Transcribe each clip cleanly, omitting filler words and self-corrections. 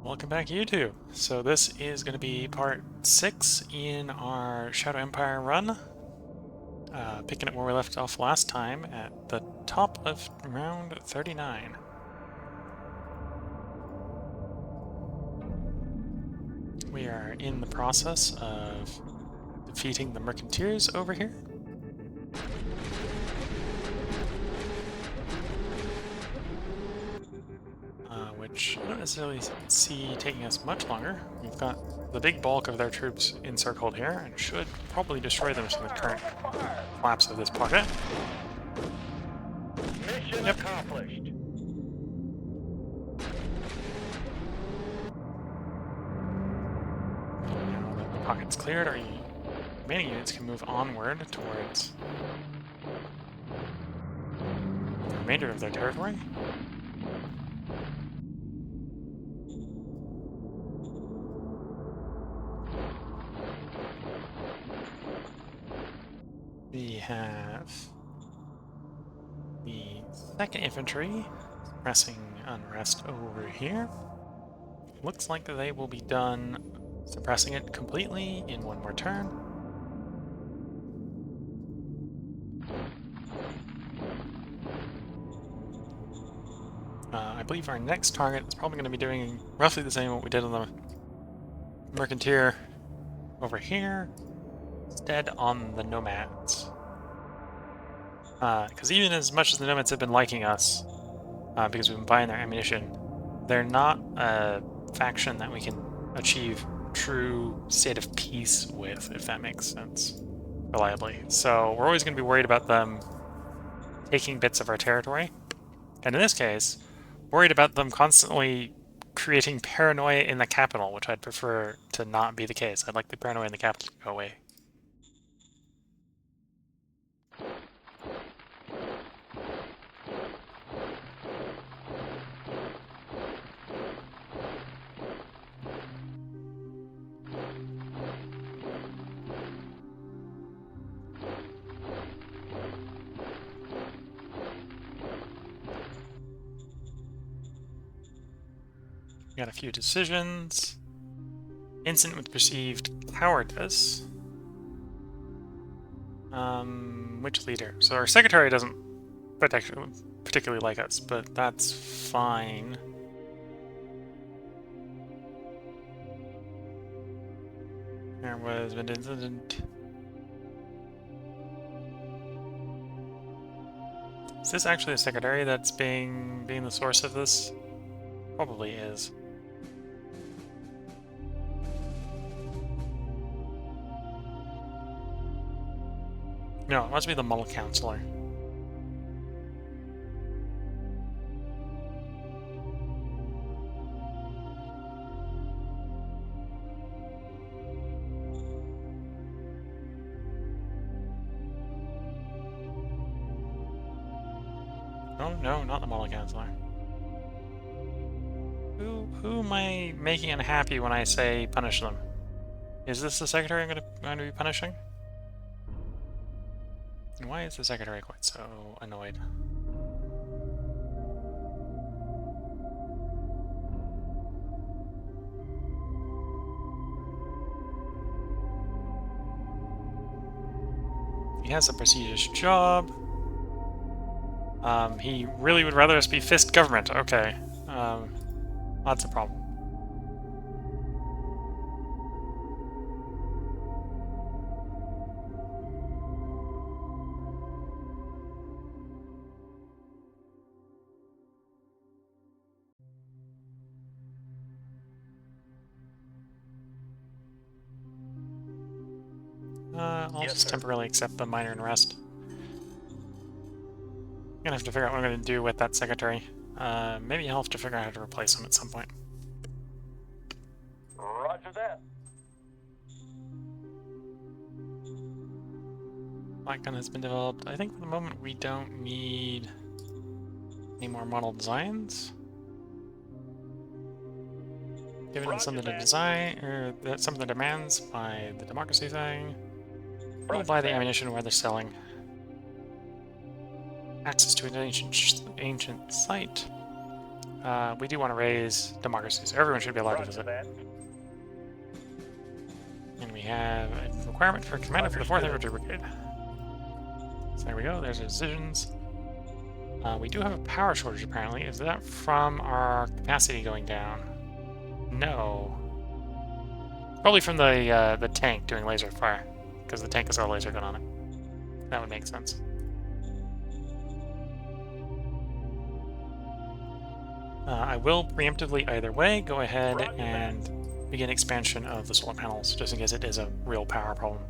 Welcome back, YouTube. So this is going to be part 6 in our Shadow Empire run. Picking up where we left off last time at the top of round 39. We are in the process of defeating the Mercanteers over here. Which I don't necessarily see taking us much longer. We've got the big bulk of their troops encircled here and should probably destroy them from the current collapse of this pocket. Mission accomplished. Now that the pocket's cleared, our remaining units can move onward towards the remainder of their territory. We have the 2nd Infantry suppressing unrest over here. Looks like they will be done suppressing it completely in one more turn. I believe our next target is probably going to be doing roughly the same what we did on the Mercanteer over here, instead on the Nomads. Because even as much as the Nomads have been liking us, because we've been buying their ammunition, they're not a faction that we can achieve true state of peace with, if that makes sense, reliably. So we're always going to be worried about them taking bits of our territory, and in this case, worried about them constantly creating paranoia in the capital, which I'd prefer to not be the case. I'd like the paranoia in the capital to go away. We got a few decisions. Incident with perceived cowardice. Which leader? So our secretary doesn't particularly like us, but that's fine. There was an incident. Is this actually the secretary that's being the source of this? Probably is. No, it must be the Muddle Counselor. Oh no, not the Muddle Counselor. Who am I making unhappy when I say punish them? Is this the secretary I'm going to be punishing? And why is the secretary quite so annoyed? He has a prestigious job. He really would rather us be fist government. Okay. That's a problem. I'll just temporarily accept the minor unrest. I'm gonna have to figure out what I'm gonna do with that secretary. Maybe I'll have to figure out how to replace him at some point. Roger that. Black gun has been developed. I think for the moment we don't need any more model designs. Given some of the design, or some of the demands by the democracy thing, we'll buy the ammunition where they're selling. Access to an ancient site. we do want to raise democracy, so everyone should be allowed to Roger visit. that. And we have a requirement for commander for the 4th Infantry Brigade. So there we go, there's our decisions. We do have a power shortage, apparently. Is that from our capacity going down? No. Probably from the tank doing laser fire, because the tank has got a laser gun on it. That would make sense. I will preemptively either way go ahead and begin expansion of the solar panels, just in case it is a real power problem.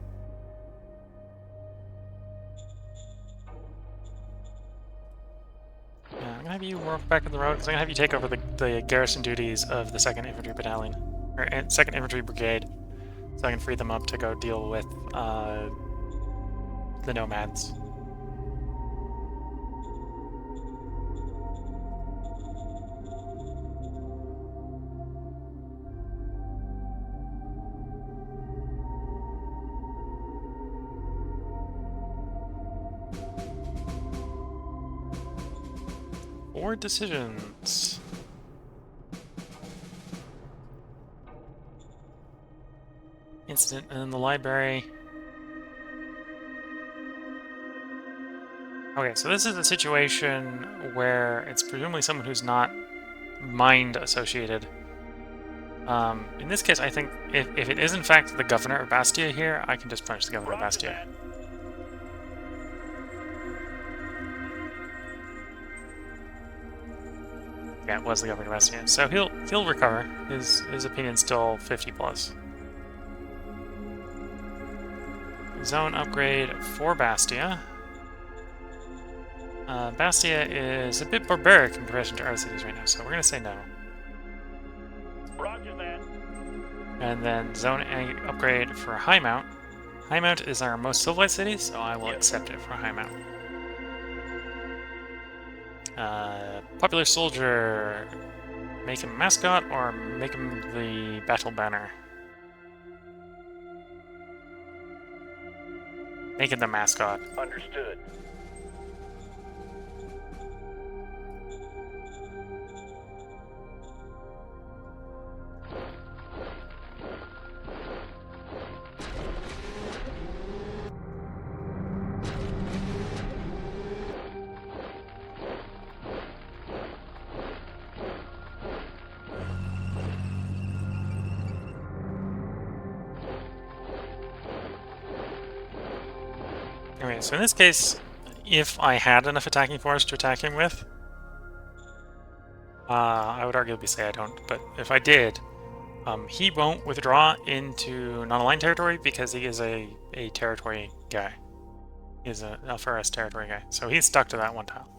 I'm going to have you work back in the road, because I'm going to have you take over the garrison duties of the 2nd Infantry Battalion, or 2nd Infantry Brigade, so I can free them up to go deal with the nomads. Or decisions. Incident in the library. Okay, so this is a situation where it's presumably someone who's not mind associated. In this case, I think if it is in fact the governor of Bastia here, I can just punish the governor of Bastia. Yeah, it was the governor of Bastia. So he'll recover. His opinion's still 50 plus. Zone upgrade for Bastia. Bastia is a bit barbaric in comparison to other cities right now, so we're gonna say no. Roger that. And then zone upgrade for Highmount. Highmount is our most civilized city, so I will accept it for Highmount. Popular soldier. Make him a mascot or make him the battle banner? Make him the mascot. Understood. Okay, so in this case, if I had enough attacking force to attack him with, I would arguably say I don't, but if I did, he won't withdraw into non-aligned territory because he is a territory guy. He's a FRS territory guy, so he's stuck to that one tile.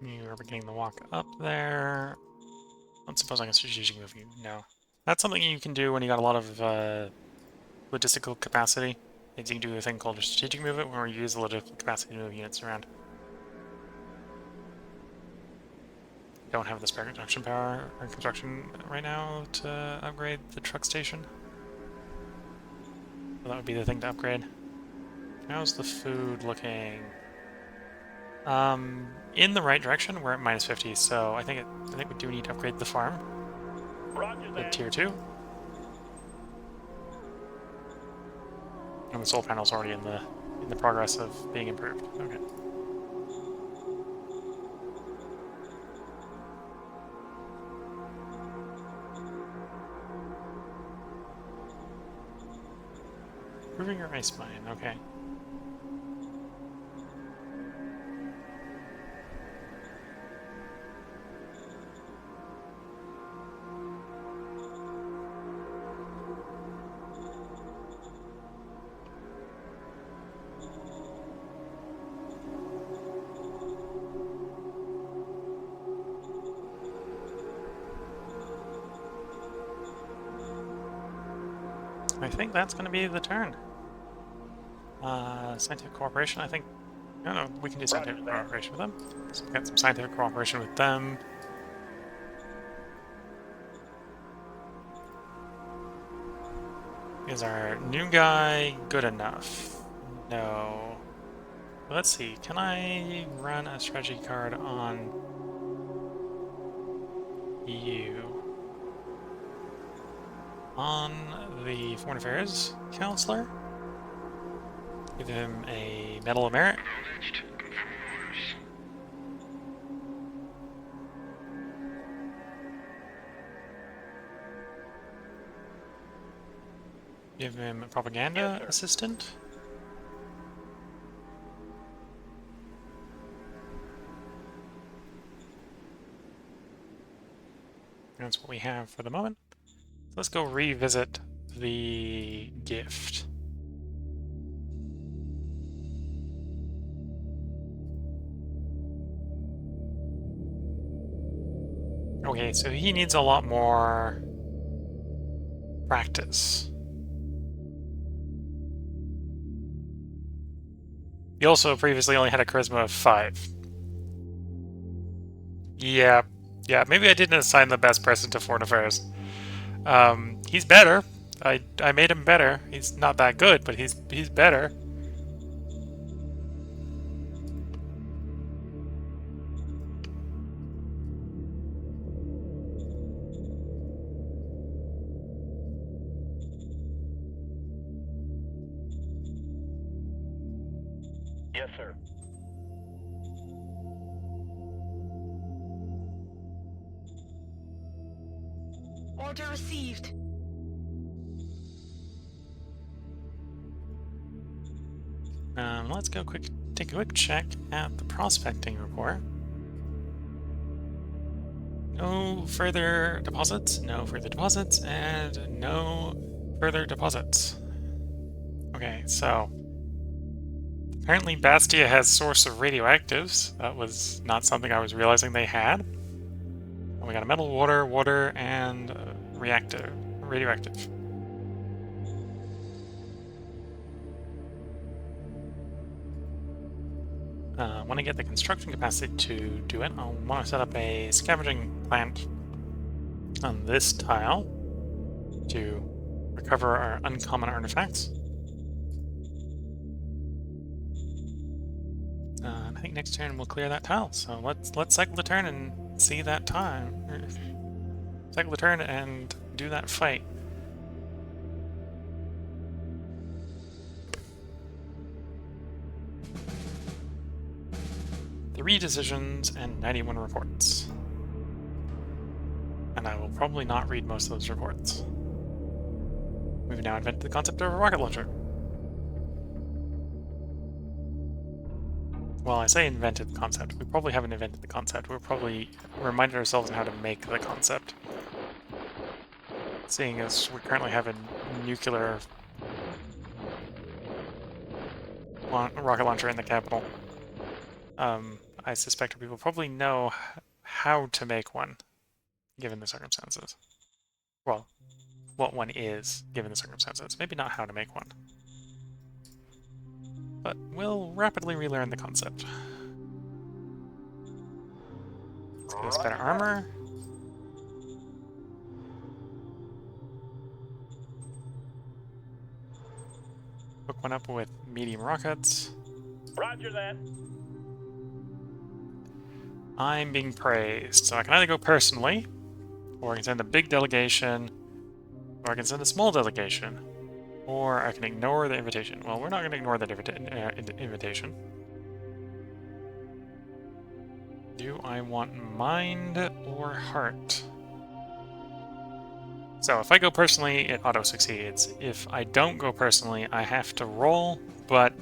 You're beginning the walk up there. Don't suppose I can strategic move you. No. That's something you can do when you got a lot of logistical capacity. Is you can do a thing called a strategic movement where you use the logistical capacity to move units around. Don't have the spare construction power or construction right now to upgrade the truck station. So that would be the thing to upgrade. How's the food looking? In the right direction. We're at minus 50, so I think we do need to upgrade the farm. Roger With that. tier 2. And the solar panel's already in the progress of being improved. Okay. Improving your ice mine, okay. I think that's going to be the turn. Scientific cooperation, I think No, no, we can do scientific Roger that. cooperation with them. So we've got some scientific cooperation with them. Is our new guy good enough? No. Let's see, can I run a strategy card on you? On the Foreign Affairs Counselor? Give him a Medal of Merit. Give him a Propaganda Yes, sir. Assistant. That's what we have for the moment. So let's go revisit the gift. Okay, so he needs a lot more practice. He also previously only had a charisma of 5. Yeah, maybe I didn't assign the best person to Foreign Affairs. He's better. I made him better. He's not that good, but he's better. Yes, sir. Order received. Let's go take a quick check at the prospecting report. No further deposits, no further deposits, and no further deposits. Okay, so apparently Bastia has source of radioactives. That was not something I was realizing they had. And we got a metal, water, and radioactive. When I get the construction capacity to do it, I'll want to set up a scavenging plant on this tile to recover our uncommon artifacts. And I think next turn we'll clear that tile. So let's cycle the turn and see that time. Cycle the turn and do that fight. Three decisions and 91 reports. And I will probably not read most of those reports. We've now invented the concept of a rocket launcher. Well, I say invented the concept. We probably haven't invented the concept. We're probably reminded ourselves on how to make the concept. Seeing as we currently have a nuclear rocket launcher in the capital, I suspect people probably know how to make one, given the circumstances. Well, what one is, given the circumstances. Maybe not how to make one. But we'll rapidly relearn the concept. Let's get us better armor. Hook one up with medium rockets. Roger that. I'm being praised, so I can either go personally, or I can send a big delegation, or I can send a small delegation, or I can ignore the invitation. Well, we're not going to ignore the invitation. Do I want mind or heart? So if I go personally, it auto-succeeds. If I don't go personally, I have to roll, but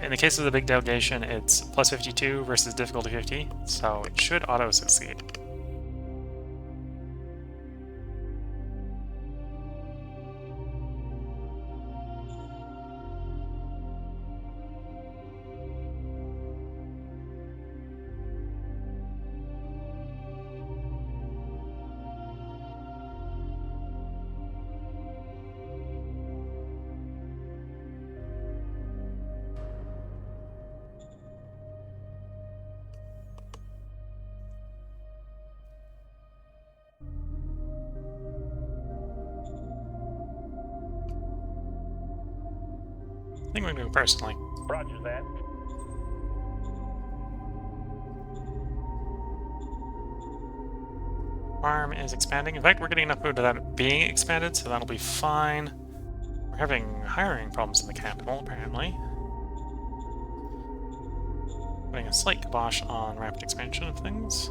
in the case of the big delegation, it's plus 52 versus difficulty 50, so it should auto-succeed. I think we're gonna go personally. Roger that. Farm is expanding. In fact, we're getting enough food without it being expanded, so that'll be fine. We're having hiring problems in the capital, apparently. Putting a slight kibosh on rapid expansion of things.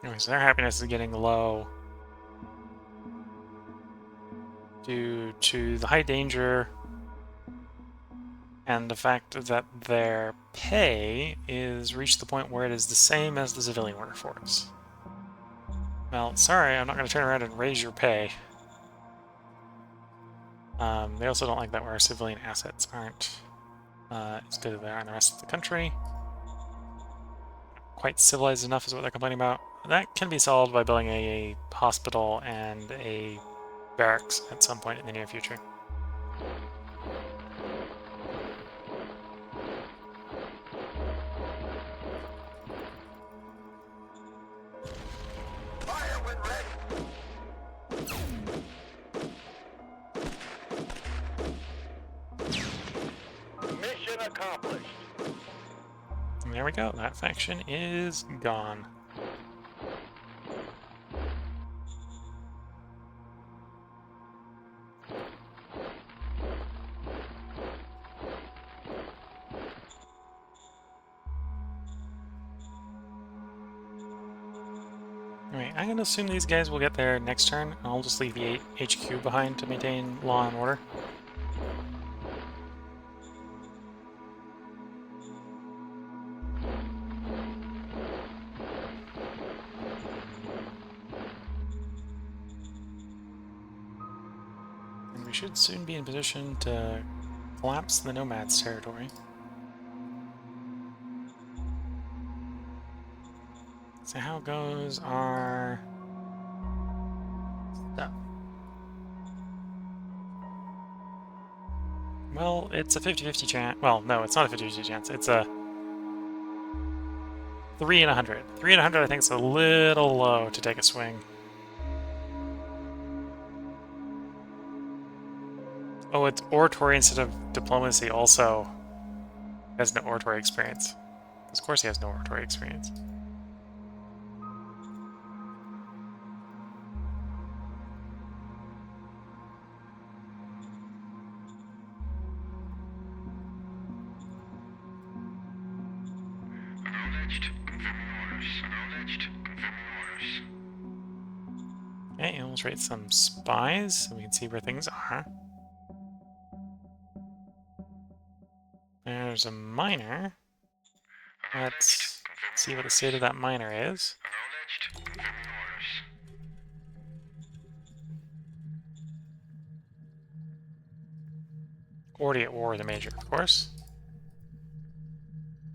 Anyway, so their happiness is getting low due to the high danger and the fact that their pay is reached the point where it is the same as the civilian workforce. Well, sorry, I'm not going to turn around and raise your pay. They also don't like that our civilian assets aren't as good as they are in the rest of the country. Quite civilized enough is what they're complaining about. That can be solved by building a hospital and a barracks at some point in the near future. Fire when ready. Mission accomplished. And there we go. That faction is gone. Alright, I'm going to assume these guys will get there next turn, and I'll just leave the HQ behind to maintain law and order. And we should soon be in position to collapse the Nomads' territory. So how goes our stuff? Well, it's a 50-50 chance. Well, no, it's not a 50-50 chance. It's a 3 in 100. 3 in 100 I think is a little low to take a swing. Oh, it's oratory instead of diplomacy also. He has no oratory experience. Of course he has no oratory experience. Acknowledged. Confirming orders. Acknowledged. Confirming orders. Okay, illustrate some spies so we can see where things are. There's a miner. Let's see what the state of that miner is. Acknowledged. Confirming orders. Already at war with a major, of course.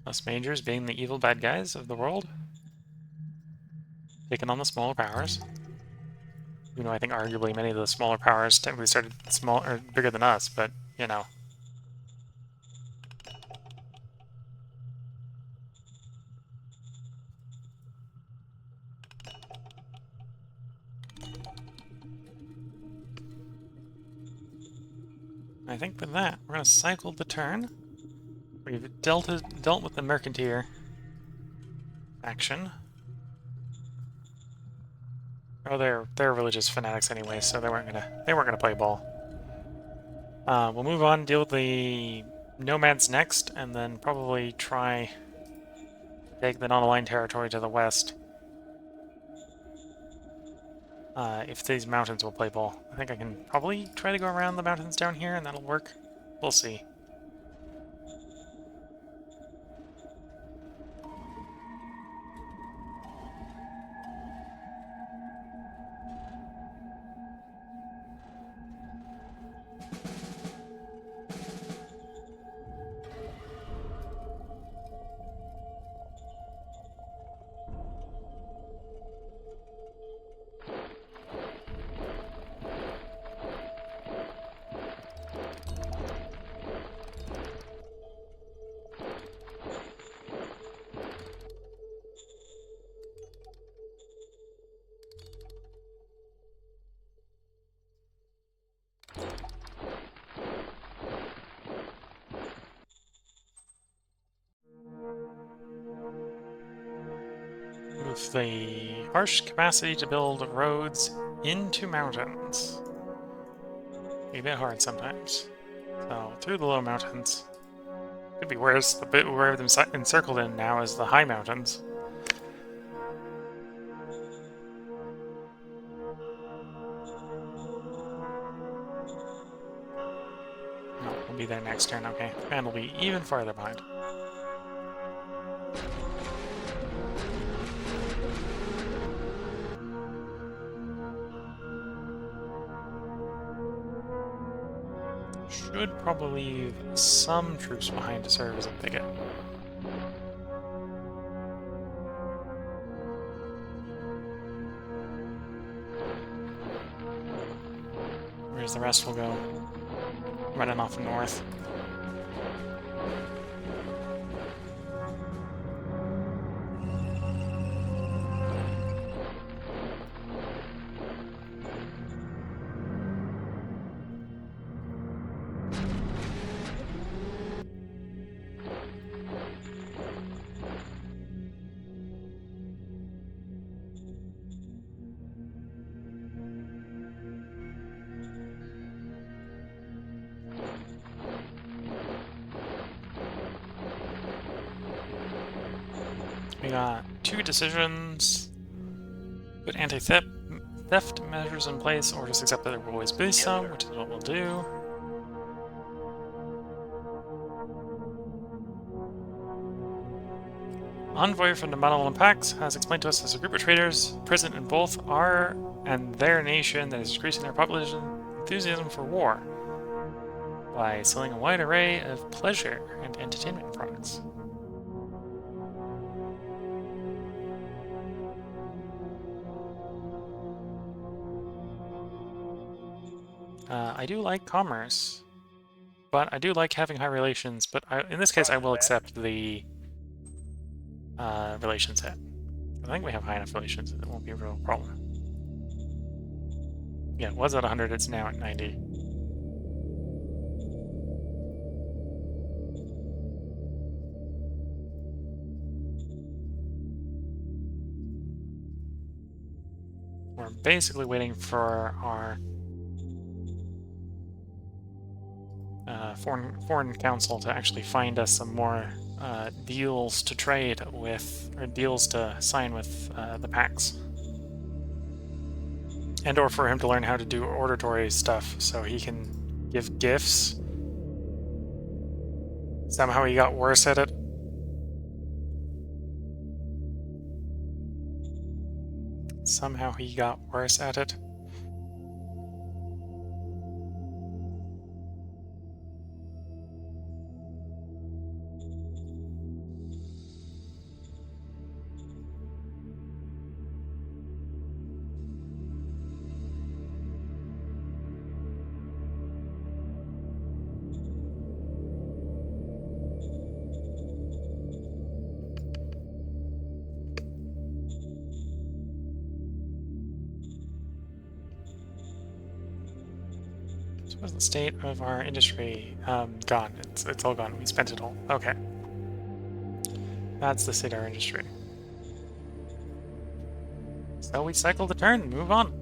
Us majors being the evil bad guys of the world. Taking on the smaller powers. Even though I think arguably many of the smaller powers technically started small or bigger than us, but you know. I think with that, we're gonna cycle the turn. We've dealt with the mercantier faction. Oh, they're religious fanatics anyway, so they weren't gonna play ball. We'll move on, deal with the nomads next, and then probably try take the non-aligned territory to the west. If these mountains will play ball. I think I can probably try to go around the mountains down here, and that'll work. We'll see. improve the harsh capacity to build roads into mountains. Be a bit hard sometimes. So, through the low mountains. Could be worse. The bit where them encircled in now is the high mountains. No, we'll be there next turn, okay. And we'll be even farther behind. Should probably leave some troops behind to serve as a picket. Whereas the rest will go running off north. We got 2 decisions. Put anti-theft measures in place, or just accept that there will always be some, which is what we'll do. Envoy from the Malevolent Pacts has explained to us as a group of traders present in both our and their nation that is increasing their population enthusiasm for war by selling a wide array of pleasure and entertainment products. I do like commerce, but I do like having high relations, but in this case I will accept the relations hit. I think we have high enough relations that it won't be a real problem. Yeah, it was at 100, it's now at 90. We're basically waiting for our foreign council to actually find us some more deals to trade with, or deals to sign with the packs. And or for him to learn how to do oratory stuff so he can give gifts. Somehow he got worse at it. Somehow he got worse at it. What's the state of our industry? Gone. It's all gone. We spent it all. Okay. That's the state of our industry. So we cycle the turn, move on.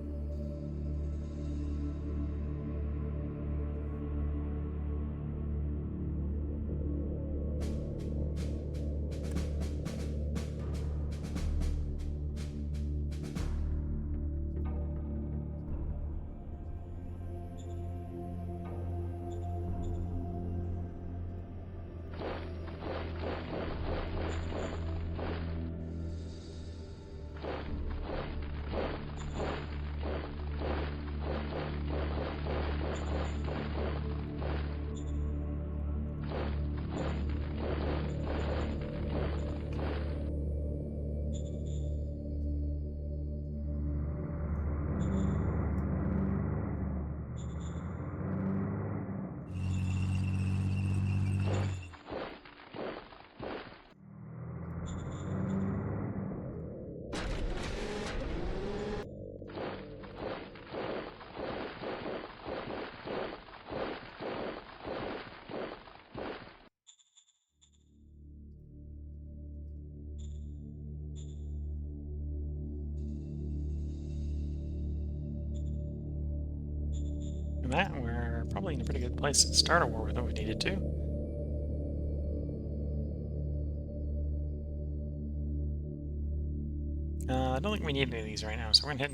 than that, we're probably in a pretty good place to start a war with if we needed to. I don't think we need any of these right now, so we're gonna hit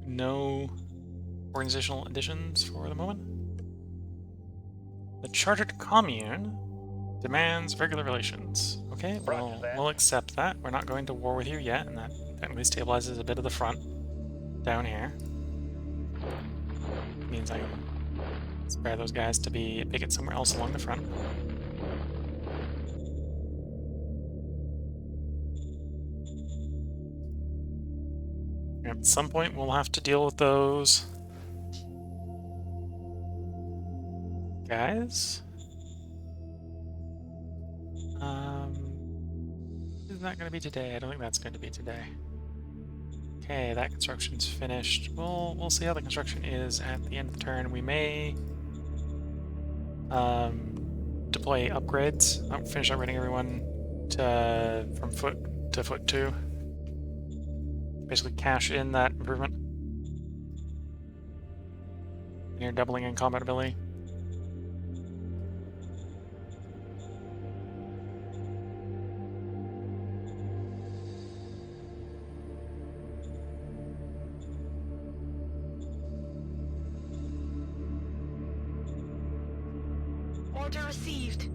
no organizational additions for the moment. The Chartered Commune demands regular relations. Okay, well, we'll accept that. We're not going to war with you yet, and that technically stabilizes a bit of the front down here. Means I can spare those guys to be picket somewhere else along the front. At some point, we'll have to deal with those guys. Is that going to be today? I don't think that's going to be today. Okay, that construction's finished. We'll see how the construction is at the end of the turn. We may deploy upgrades. I'll finish upgrading everyone from foot to foot 2. Basically cash in that improvement. And you're doubling in combat ability. Order received.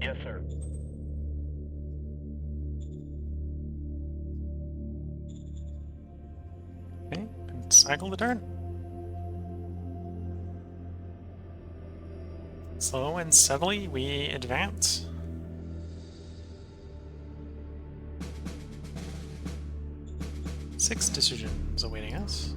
Yes, sir. Okay, and cycle the turn. Slow and steadily we advance. Six decisions awaiting us.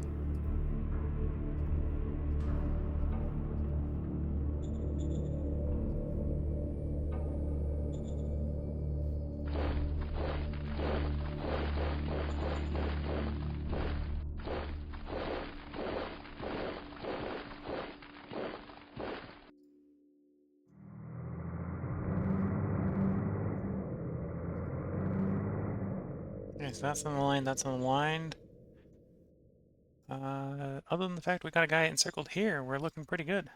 Okay, so that's on the line, that's on the line. Other than the fact we got a guy encircled here, we're looking pretty good.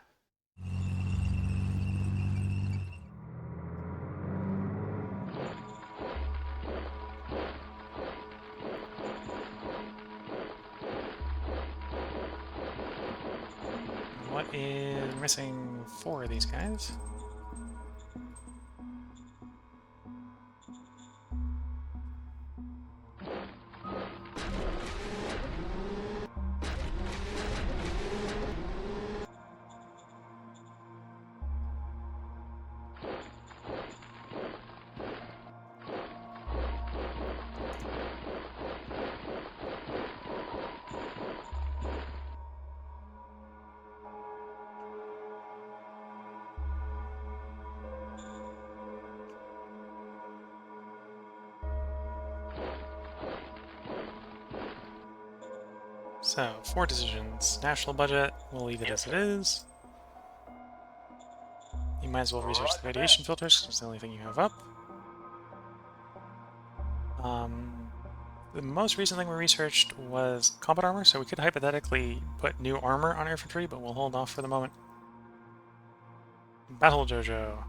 What is missing 4 of these guys? So, 4 decisions. National budget, we'll leave it as it is. You might as well research the radiation filters, because it's the only thing you have up. The most recent thing we researched was combat armor, so we could hypothetically put new armor on infantry, but we'll hold off for the moment. Battle Dojo.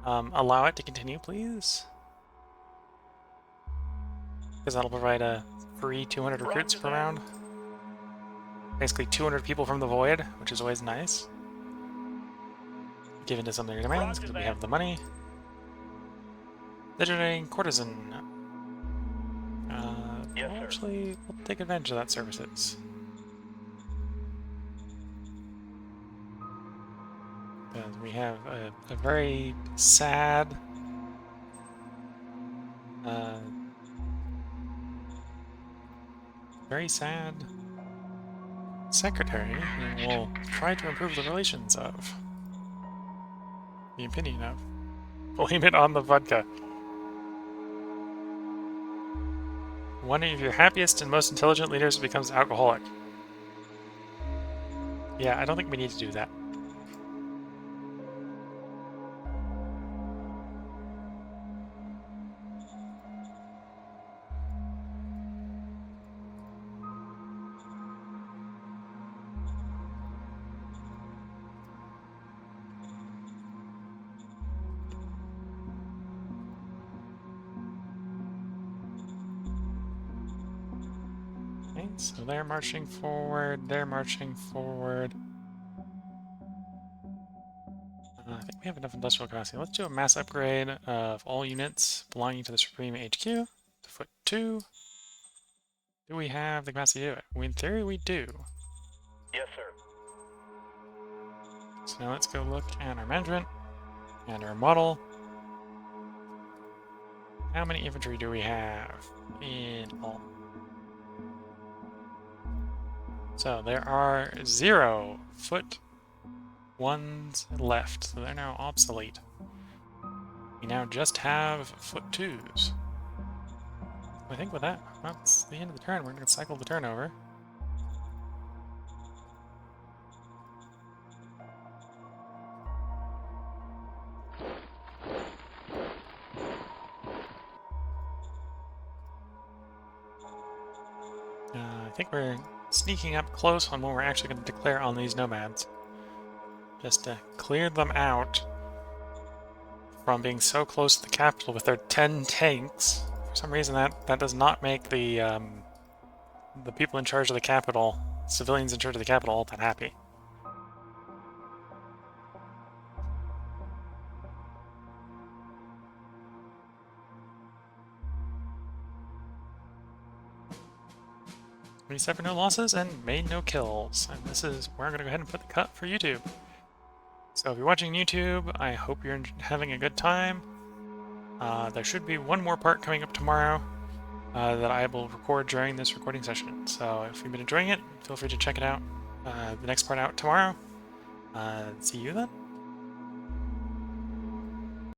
Allow it to continue, please. Because that'll provide a free 200 recruits per round. Basically 200 people from the void, which is always nice. Given to some of their demands, because we have the money. Legendary Courtesan. We'll take advantage of that services. Because we have a very sad secretary who will try to improve the relations of. The opinion of. Blame it on the vodka. One of your happiest and most intelligent leaders becomes alcoholic. Yeah, I don't think we need to do that. Okay, so they're marching forward, they're marching forward. I think we have enough industrial capacity. Let's do a mass upgrade of all units belonging to the Supreme HQ to foot 2. Do we have the capacity to do it? In theory, we do. Yes, sir. So now let's go look at our management and our model. How many infantry do we have in all? So there are 0 foot 1s left, so they're now obsolete. We now just have foot 2s. I think with that, that's the end of the turn. We're going to cycle the turn over. I think we're sneaking up close on when we're actually going to declare on these nomads. Just to clear them out from being so close to the capital with their 10 tanks. For some reason that does not make the people in charge of the capital, civilians in charge of the capital, all that happy. We suffered no losses and made no kills. And this is where I'm going to go ahead and put the cut for YouTube. So if you're watching YouTube, I hope you're having a good time. There should be one more part coming up tomorrow that I will record during this recording session. So if you've been enjoying it, feel free to check it out. The next part out tomorrow. See you then.